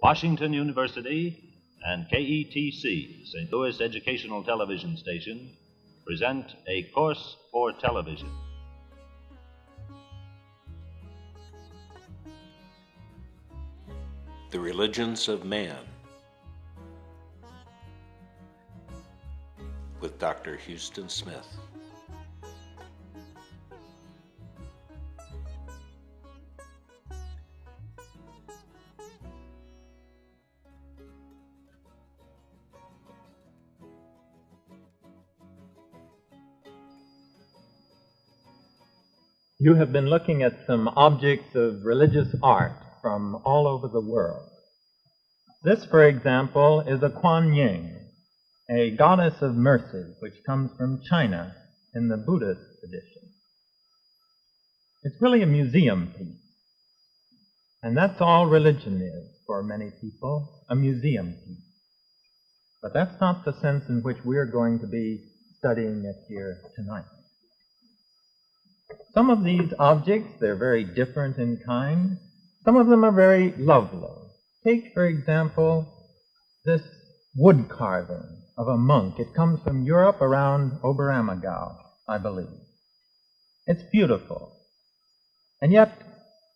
Washington University and KETC, St. Louis Educational Television Station, present A Course for Television. The Religions of Man with Dr. Huston Smith. You have been looking at some objects of religious art from all over the world. This, for example, is a Kuan Yin, a goddess of mercy, which comes from China in the Buddhist tradition. It's really a museum piece. And that's all religion is for many people, a museum piece. But that's not the sense in which we're going to be studying it here tonight. Some of these objects, they're very different in kind. Some of them are very lovely. Take, for example, this wood carving of a monk. It comes from Europe around Oberammergau, I believe. It's beautiful. And yet,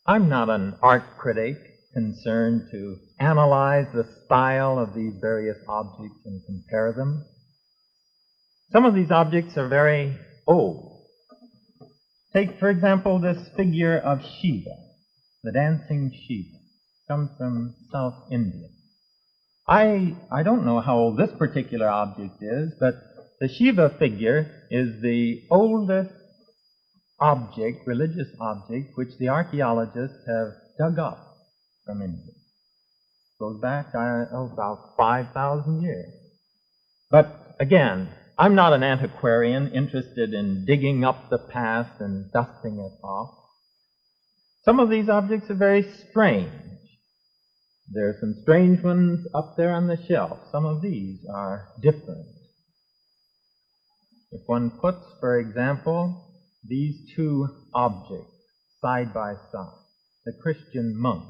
I'm not an art critic concerned to analyze the style of these various objects and compare them. Some of these objects are very old. Take, for example, this figure of Shiva, the dancing Shiva. Comes from South India. I don't know how old this particular object is, but the Shiva figure is the oldest object, religious object, which the archaeologists have dug up from India. Goes back about 5,000 years. But again, I'm not an antiquarian interested in digging up the past and dusting it off. Some of these objects are very strange. There are some strange ones up there on the shelf. Some of these are different. If one puts, for example, these two objects side by side, the Christian monk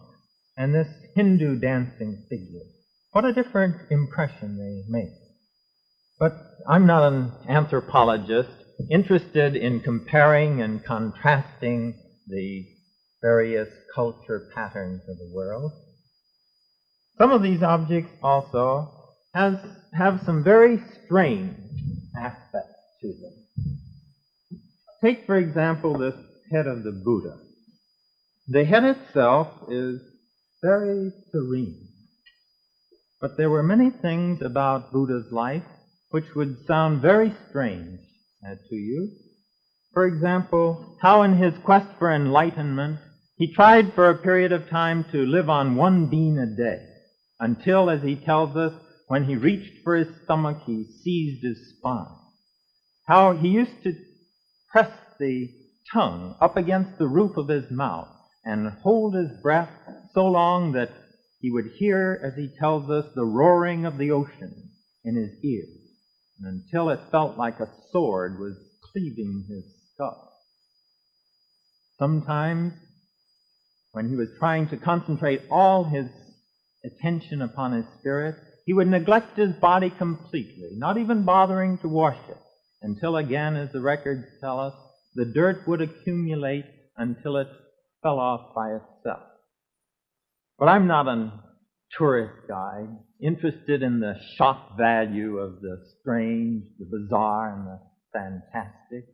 and this Hindu dancing figure, what a different impression they make. But I'm not an anthropologist interested in comparing and contrasting the various culture patterns of the world. Some of these objects also have some very strange aspects to them. Take, for example, this head of the Buddha. The head itself is very serene. But there were many things about Buddha's life which would sound very strange to you. For example, how in his quest for enlightenment, he tried for a period of time to live on one bean a day, until, as he tells us, when he reached for his stomach, he seized his spine. How he used to press the tongue up against the roof of his mouth and hold his breath so long that he would hear, as he tells us, the roaring of the ocean in his ears, until it felt like a sword was cleaving his skull. Sometimes, when he was trying to concentrate all his attention upon his spirit, he would neglect his body completely, not even bothering to wash it, until again, as the records tell us, the dirt would accumulate until it fell off by itself. But I'm not a tourist guide interested in the shock value of the strange, the bizarre, and the fantastic.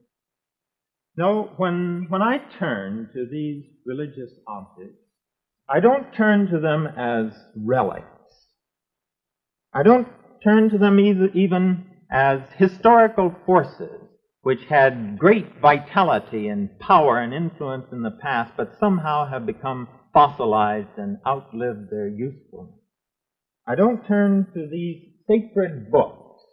No, when I turn to these religious objects, I don't turn to them as relics. I don't turn to them even as historical forces which had great vitality and power and influence in the past, but somehow have become fossilized and outlived their usefulness. I don't turn to these sacred books,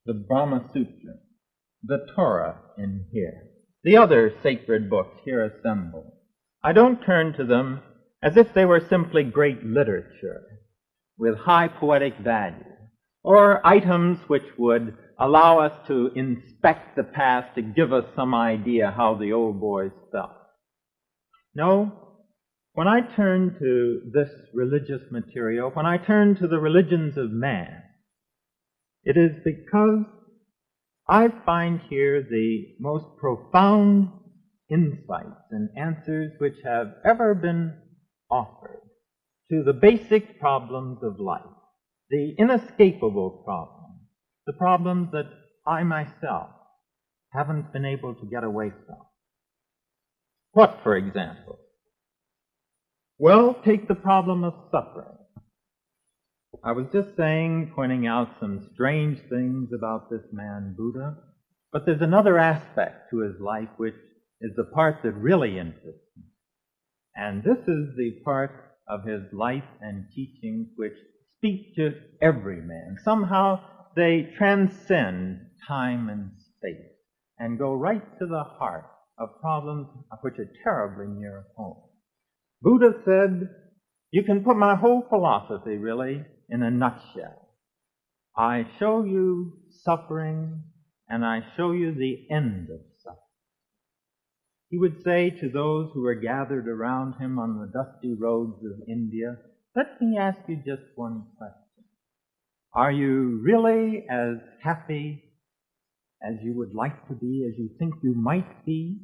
the Brahma Sutra, the Torah in here, the other sacred books here assembled. I don't turn to them as if they were simply great literature with high poetic value, or items which would allow us to inspect the past to give us some idea how the old boys felt. No, When I turn to this religious material, when I turn to the religions of man, it is because I find here the most profound insights and answers which have ever been offered to the basic problems of life, the inescapable problems, the problems that I myself haven't been able to get away from. What, for example? Well, take the problem of suffering. I was just saying, pointing out some strange things about this man, Buddha, but there's another aspect to his life which is the part that really interests me. And this is the part of his life and teachings which speak to every man. Somehow they transcend time and space and go right to the heart of problems which are terribly near home. Buddha said, you can put my whole philosophy, really, in a nutshell. I show you suffering, and I show you the end of suffering. He would say to those who were gathered around him on the dusty roads of India, let me ask you just one question. Are you really as happy as you would like to be, as you think you might be?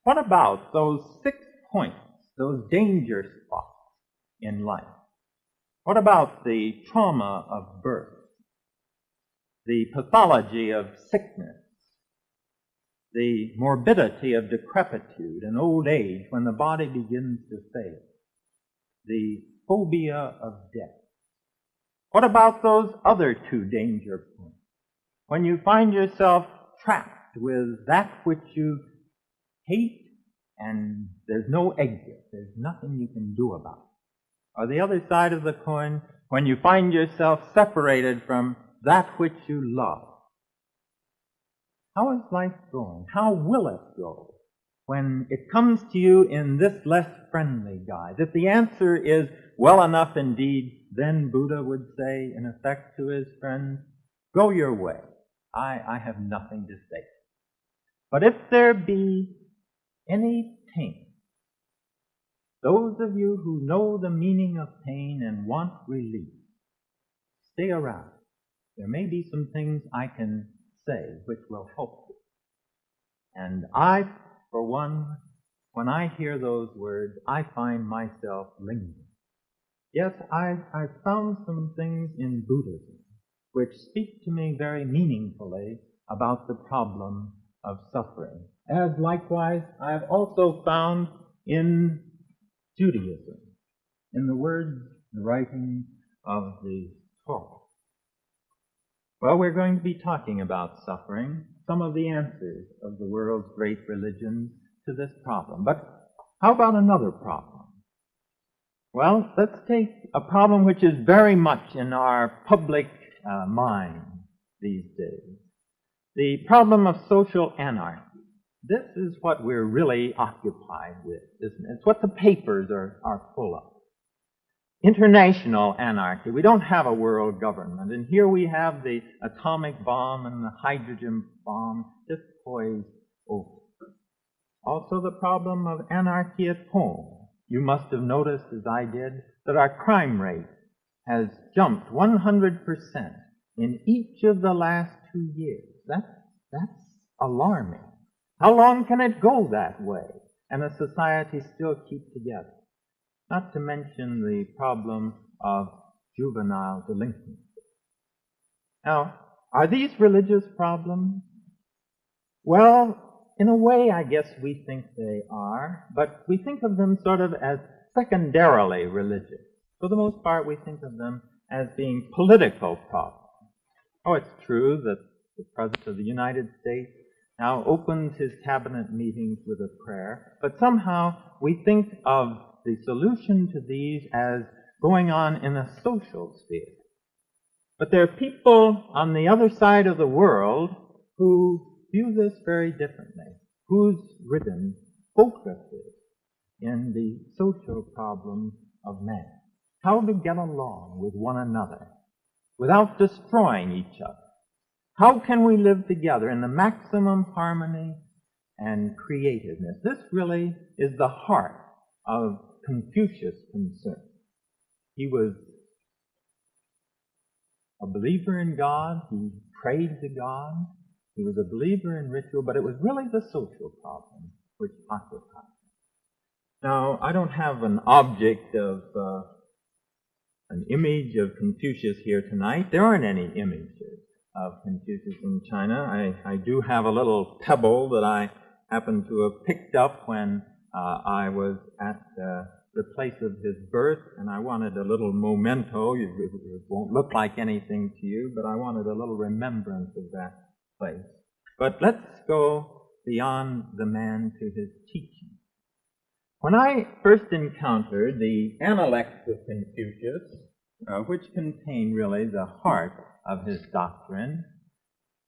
What about those 6 points, those danger spots in life? What about the trauma of birth, the pathology of sickness, the morbidity of decrepitude and old age when the body begins to fail, the phobia of death? What about those other 2 danger points? When you find yourself trapped with that which you hate and there's no exit, there's nothing you can do about it. Or the other side of the coin, when you find yourself separated from that which you love. How is life going? How will it go when it comes to you in this less friendly guise? If the answer is well enough indeed, then Buddha would say, in effect, to his friends, go your way. I have nothing to say. But if there be any pain, those of you who know the meaning of pain and want relief, stay around. There may be some things I can say which will help you. And I, for one, when I hear those words, I find myself lingering. Yes, I've found some things in Buddhism which speak to me very meaningfully about the problem of suffering, as likewise I've also found in Judaism, in the words, the writing of the Torah. Well, we're going to be talking about suffering, some of the answers of the world's great religions to this problem. But how about another problem? Well, let's take a problem which is very much in our public mind these days. The problem of social anarchy. This is what we're really occupied with, isn't it? It's what the papers are full of. International anarchy. We don't have a world government. And here we have the atomic bomb and the hydrogen bomb just poised over. Also the problem of anarchy at home. You must have noticed, as I did, that our crime rate has jumped 100% in each of the last 2 years. That's alarming. How long can it go that way and a society still keep together? Not to mention the problem of juvenile delinquency. Now, are these religious problems? Well, in a way, I guess we think they are, but we think of them sort of as secondarily religious. For the most part, we think of them as being political problems. Oh, it's true that the President of the United States now opens his cabinet meetings with a prayer, but somehow we think of the solution to these as going on in a social sphere. But there are people on the other side of the world who view this very differently, whose rhythm focuses in the social problems of man. How to get along with one another without destroying each other. How can we live together in the maximum harmony and creativeness? This really is the heart of Confucius concerned. He was a believer in God. He prayed to God. He was a believer in ritual, but it was really the social problem which occupied him. Now, I don't have an object of an image of Confucius here tonight. There aren't any images of Confucius in China. I do have a little pebble that I happened to have picked up when I was at the place of his birth, and I wanted a little memento. It won't look like anything to you, but I wanted a little remembrance of that place. But let's go beyond the man to his teaching. When I first encountered the Analects of Confucius, which contain really the heart of his doctrine,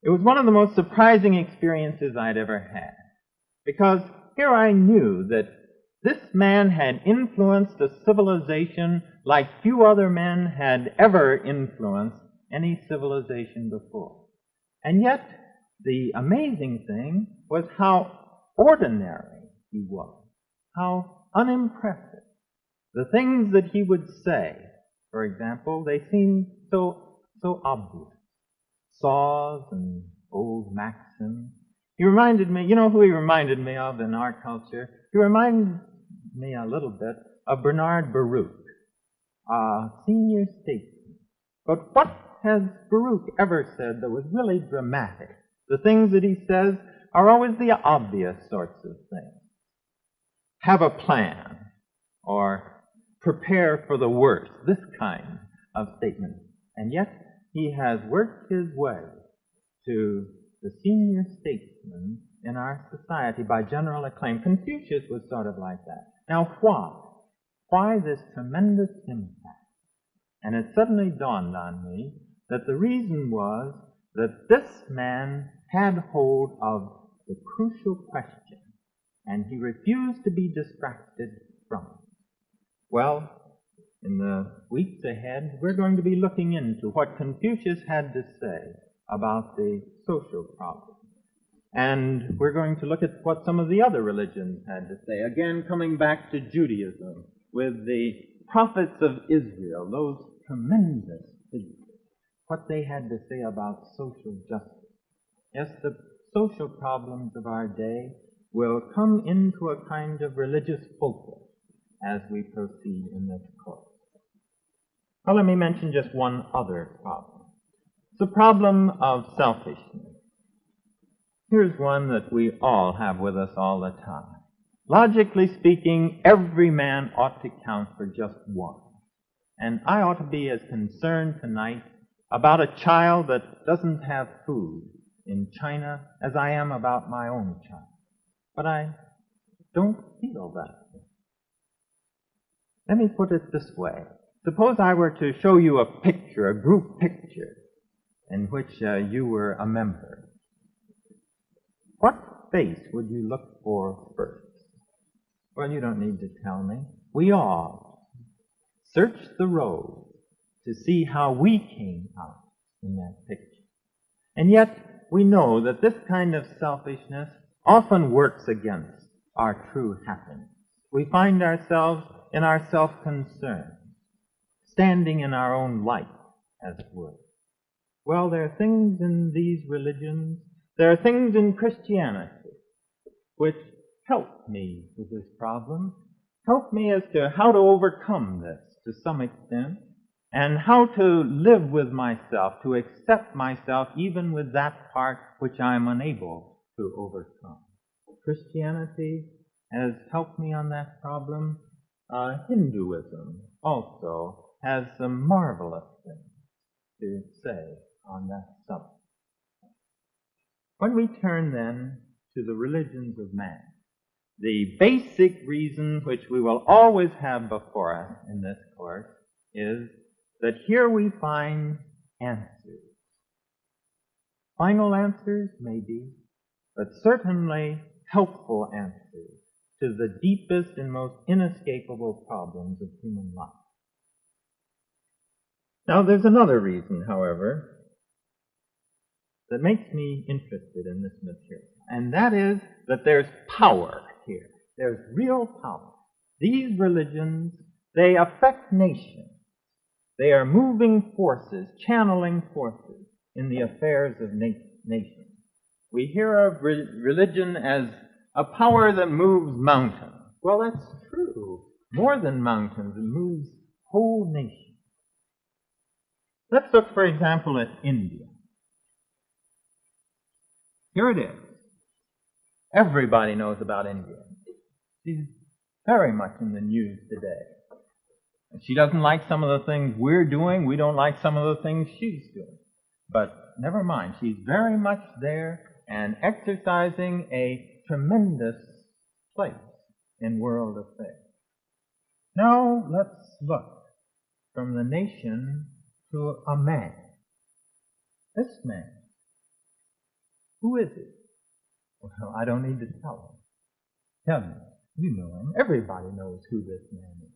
it was one of the most surprising experiences I'd ever had. Because here I knew that this man had influenced a civilization like few other men had ever influenced any civilization before. And yet, the amazing thing was how ordinary he was, how unimpressive. The things that he would say, for example, they seemed so obvious. Saws and old maxims. He reminded me, you know who he reminded me of in our culture? He reminded me a little bit of Bernard Baruch, a senior statesman. But what has Baruch ever said that was really dramatic? The things that he says are always the obvious sorts of things. Have a plan, or prepare for the worst, this kind of statement. And yet, he has worked his way to the senior statesman in our society by general acclaim. Confucius was sort of like that. Now, why? Why this tremendous impact? And it suddenly dawned on me that the reason was that this man had hold of the crucial question, and he refused to be distracted from it. Well, in the weeks ahead, we're going to be looking into what Confucius had to say about the social problem. And we're going to look at what some of the other religions had to say. Again, coming back to Judaism, with the prophets of Israel, those tremendous figures, what they had to say about social justice. Yes, the social problems of our day will come into a kind of religious focus as we proceed in this course. Well, let me mention just one other problem. It's the problem of selfishness. Here's one that we all have with us all the time. Logically speaking, every man ought to count for just one. And I ought to be as concerned tonight about a child that doesn't have food in China as I am about my own child. But I don't feel that way. Let me put it this way. Suppose I were to show you a picture, a group picture, in which you were a member. What face would you look for first? Well, you don't need to tell me. We all search the road to see how we came out in that picture. And yet, we know that this kind of selfishness often works against our true happiness. We find ourselves in our self-concern, standing in our own light, as it were. Well, there are things in these religions, there are things in Christianity which help me with this problem, help me as to how to overcome this to some extent, and how to live with myself, to accept myself even with that part which I am unable to overcome. Christianity has helped me on that problem. Hinduism also has some marvelous things to say on that subject. When we turn then to the religions of man, the basic reason which we will always have before us in this course is that here we find answers. Final answers, maybe, but certainly helpful answers to the deepest and most inescapable problems of human life. Now, there's another reason, however, that makes me interested in this material, and that is that there's power here. There's real power. these religions, they affect nations. They are moving forces, channeling forces in the affairs of nations. We hear of religion as a power that moves mountains. Well, that's true. More than mountains, it moves whole nations. Let's look, for example, at India. Here it is. Everybody knows about India. She's very much in the news today. She doesn't like some of the things we're doing. We don't like some of the things she's doing. But never mind. She's very much there and exercising a tremendous place in world affairs. Now let's look from the nation to a man. This man. Who is he? Well, I don't need to tell him. Tell me. You know him. Everybody knows who this man is.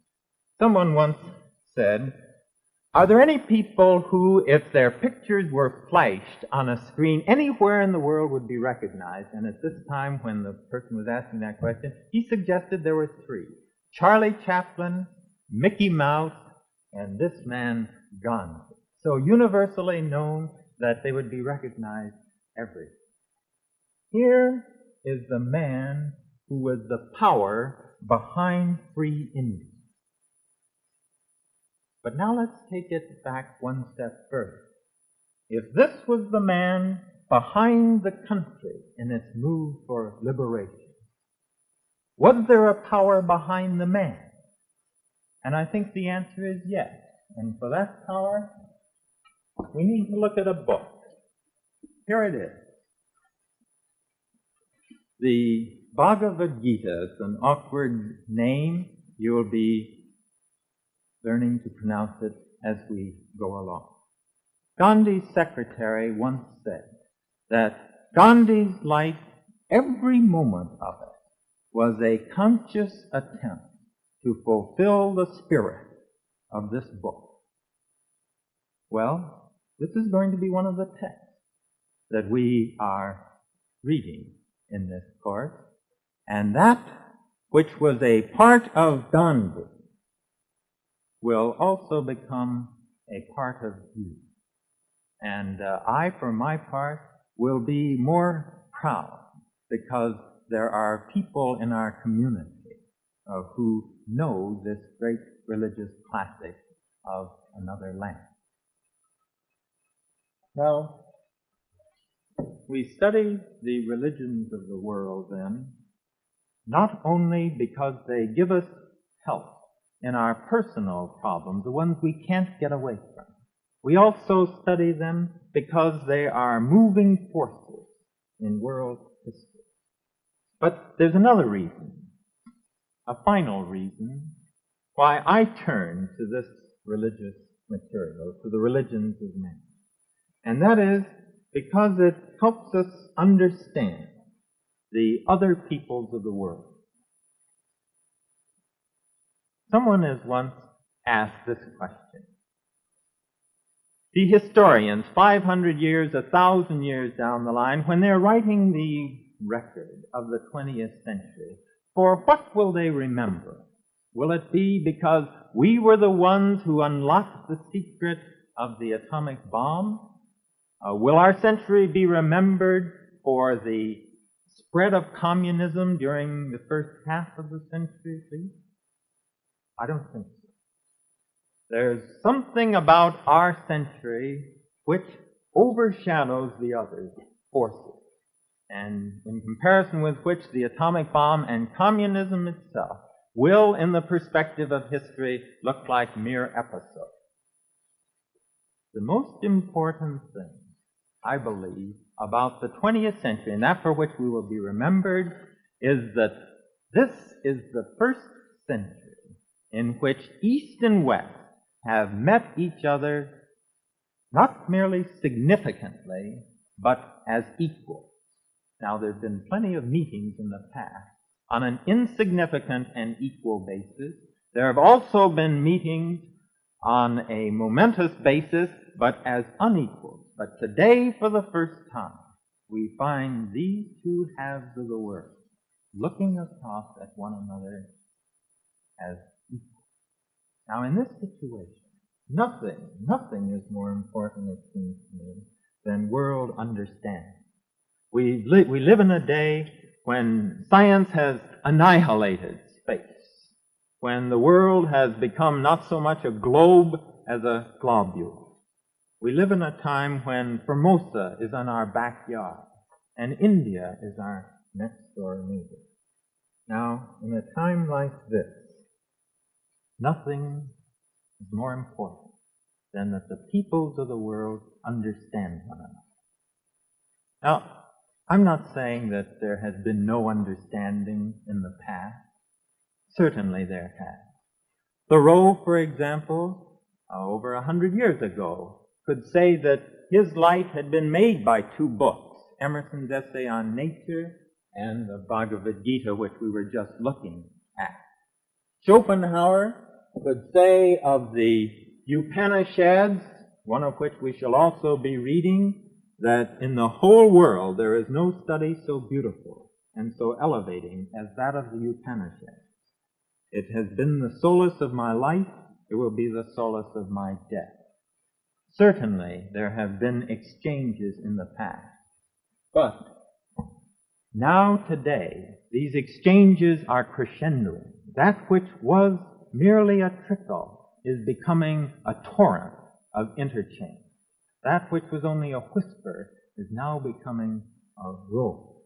Someone once said, are there any people who, if their pictures were flashed on a screen anywhere in the world, would be recognized? And at this time, when the person was asking that question, he suggested there were three. Charlie Chaplin, Mickey Mouse, and this man, Gandhi. So universally known that they would be recognized everywhere. Here is the man who was the power behind free India. But now let's take it back one step further. If this was the man behind the country in its move for liberation, was there a power behind the man? And I think the answer is yes. And for that power, we need to look at a book. Here it is. The Bhagavad Gita is an awkward name. You will be learning to pronounce it as we go along. Gandhi's secretary once said that Gandhi's life, every moment of it, was a conscious attempt to fulfill the spirit of this book. Well, this is going to be one of the texts that we are reading in this course, and that which was a part of Gandhi will also become a part of you. And I, for my part, will be more proud because there are people in our community who know this great religious classic of another land. Now, we study the religions of the world then, not only because they give us help in our personal problems, the ones we can't get away from. We also study them because they are moving forces in world history. But there's another reason, a final reason, why I turn to this religious material, to the religions of men. And that is because it helps us understand the other peoples of the world. Someone has once asked this question. The historians, 500 years, 1,000 years down the line, when they're writing the record of the 20th century, for what will they remember? Will it be because we were the ones who unlocked the secret of the atomic bomb? Will our century be remembered for the spread of communism during the first half of the century, please? I don't think so. There's something about our century which overshadows the other forces, and in comparison with which the atomic bomb and communism itself will, in the perspective of history, look like mere episodes. The most important thing, I believe, about the 20th century, and that for which we will be remembered, is that this is the first century in which East and West have met each other not merely significantly, but as equals. Now, there have been plenty of meetings in the past on an insignificant and equal basis. There have also been meetings on a momentous basis, but as unequal. But today, for the first time, we find these two halves of the world looking across at one another as equal. Now, in this situation, nothing is more important, it seems to me, than world understanding. We live in a day when science has annihilated space, when the world has become not so much a globe as a globule. We live in a time when Formosa is in our backyard and India is our next door neighbor. Now, in a time like this, nothing is more important than that the peoples of the world understand one another. Now, I'm not saying that there has been no understanding in the past. Certainly there has. Thoreau, for example, over 100 years ago, could say that his life had been made by two books, Emerson's essay on nature and the Bhagavad Gita, which we were just looking at. Schopenhauer could say of the Upanishads, one of which we shall also be reading, that in the whole world there is no study so beautiful and so elevating as that of the Upanishads. It has been the solace of my life, it will be the solace of my death. Certainly there have been exchanges in the past, but now today these exchanges are crescendoing. That which was merely a trickle is becoming a torrent of interchange. That which was only a whisper is now becoming a roar.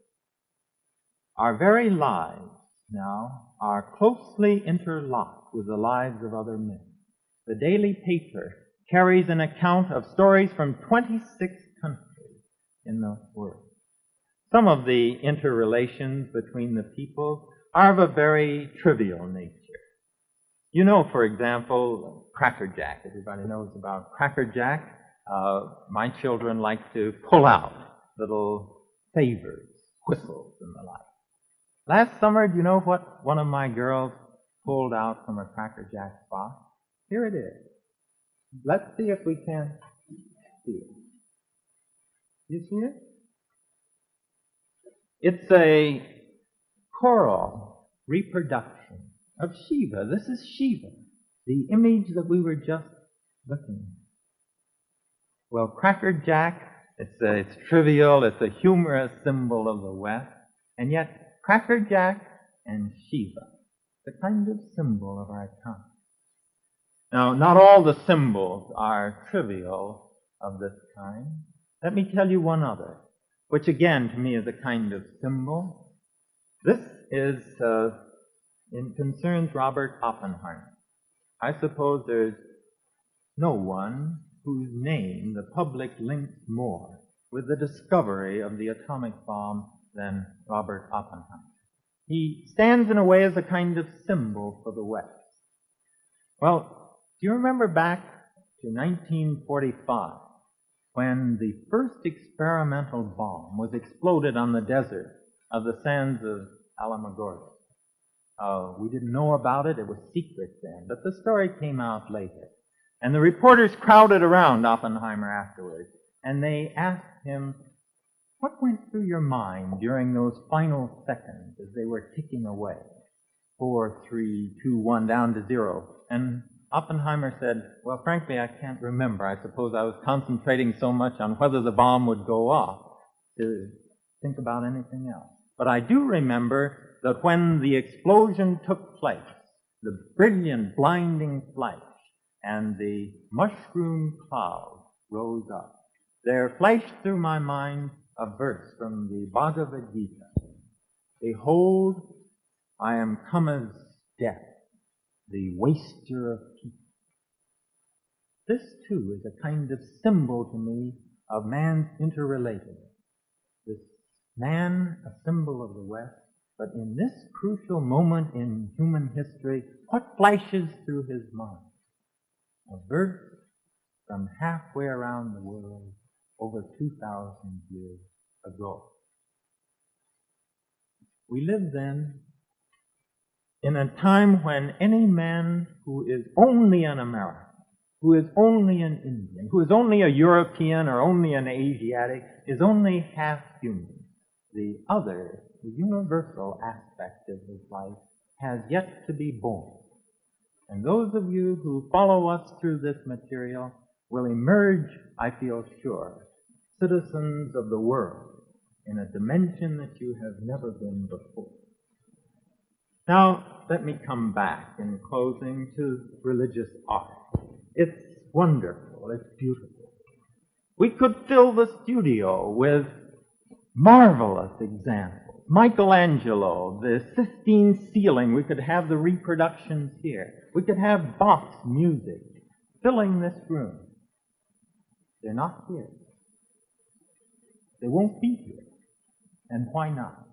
Our very lives now are closely interlocked with the lives of other men. The daily paper carries an account of stories from 26 countries in the world. Some of the interrelations between the people are of a very trivial nature. You know, for example, Cracker Jack. Everybody knows about Cracker Jack. My children like to pull out little favors, whistles, and the like. Last summer, do you know what one of my girls pulled out from a Cracker Jack box? Here it is. Let's see if we can see it. You see it? It's a choral reproduction of Shiva. This is Shiva, the image that we were just looking at. Well, Cracker Jack, it's trivial, it's a humorous symbol of the West, and yet Cracker Jack and Shiva, the kind of symbol of our time. Now, not all the symbols are trivial of this kind. Let me tell you one other, which again to me is a kind of symbol. This is concerns Robert Oppenheimer. I suppose there's no one whose name the public links more with the discovery of the atomic bomb than Robert Oppenheimer. He stands in a way as a kind of symbol for the West. Well, do you remember back to 1945 when the first experimental bomb was exploded on the desert of the sands of Alamogordo? We didn't know about it. It was secret then. But the story came out later. And the reporters crowded around Oppenheimer afterwards. And they asked him, what went through your mind during those final seconds as they were ticking away? 4, 3, 2, 1, down to 0. And Oppenheimer said, well, frankly, I can't remember. I suppose I was concentrating so much on whether the bomb would go off to think about anything else. But I do remember that when the explosion took place, the brilliant, blinding flash and the mushroom cloud rose up, there flashed through my mind a verse from the Bhagavad Gita. Behold, I am come as death, the waster of people. This, too, is a kind of symbol to me of man's interrelatedness. This man, a symbol of the West, but in this crucial moment in human history, what flashes through his mind? A verse from halfway around the world over 2,000 years ago. We live then in a time when any man who is only an American, who is only an Indian, who is only a European or only an Asiatic, is only half human. The other, the universal aspect of his life, has yet to be born. And those of you who follow us through this material will emerge, I feel sure, citizens of the world in a dimension that you have never been before. Now, let me come back in closing to religious art. It's wonderful. It's beautiful. We could fill the studio with marvelous examples. Michelangelo, the Sistine ceiling, we could have the reproductions here. We could have Bach's music filling this room. They're not here. They won't be here. And why not?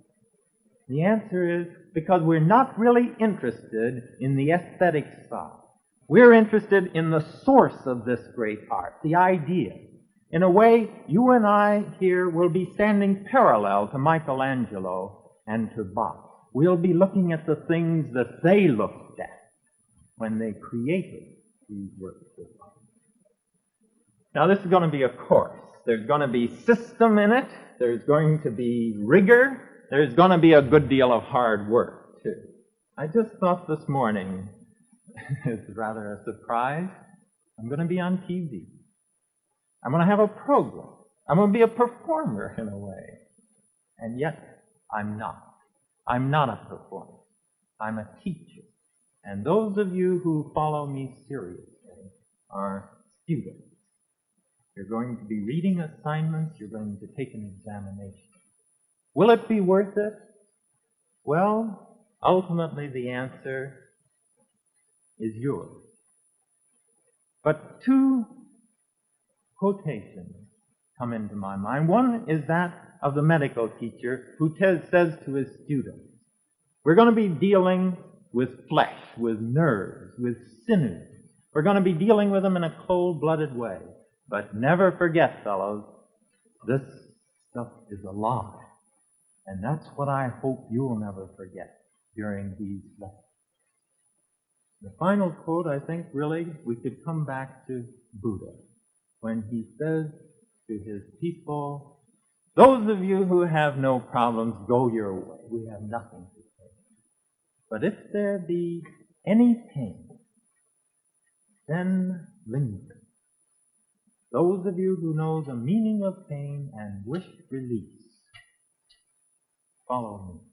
The answer is because we're not really interested in the aesthetic side. We're interested in the source of this great art, the idea. In a way, you and I here will be standing parallel to Michelangelo and to Bach. We'll be looking at the things that they looked at when they created these works of art. Now, this is going to be a course. There's going to be system in it. There's going to be rigor. There's going to be a good deal of hard work, too. I just thought this morning, it's rather a surprise, I'm going to be on TV. I'm going to have a program. I'm going to be a performer in a way. And yet, I'm not. I'm not a performer. I'm a teacher. And those of you who follow me seriously are students. You're going to be reading assignments. You're going to take an examination. Will it be worth it? Well, ultimately the answer is yours. But two quotations come into my mind. One is that of the medical teacher who says to his students, we're going to be dealing with flesh, with nerves, with sinews. We're going to be dealing with them in a cold-blooded way. But never forget, fellows, this stuff is alive. And that's what I hope you'll never forget during these lessons. The final quote, I think, really, we could come back to Buddha when he says to his people, those of you who have no problems, go your way. We have nothing to say. But if there be any pain, then linger. Those of you who know the meaning of pain and wish release, follow me.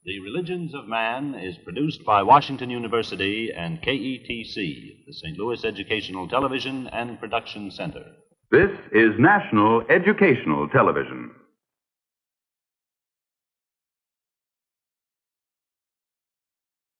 The Religions of Man is produced by Washington University and KETC, the St. Louis Educational Television and Production Center. This is National Educational Television.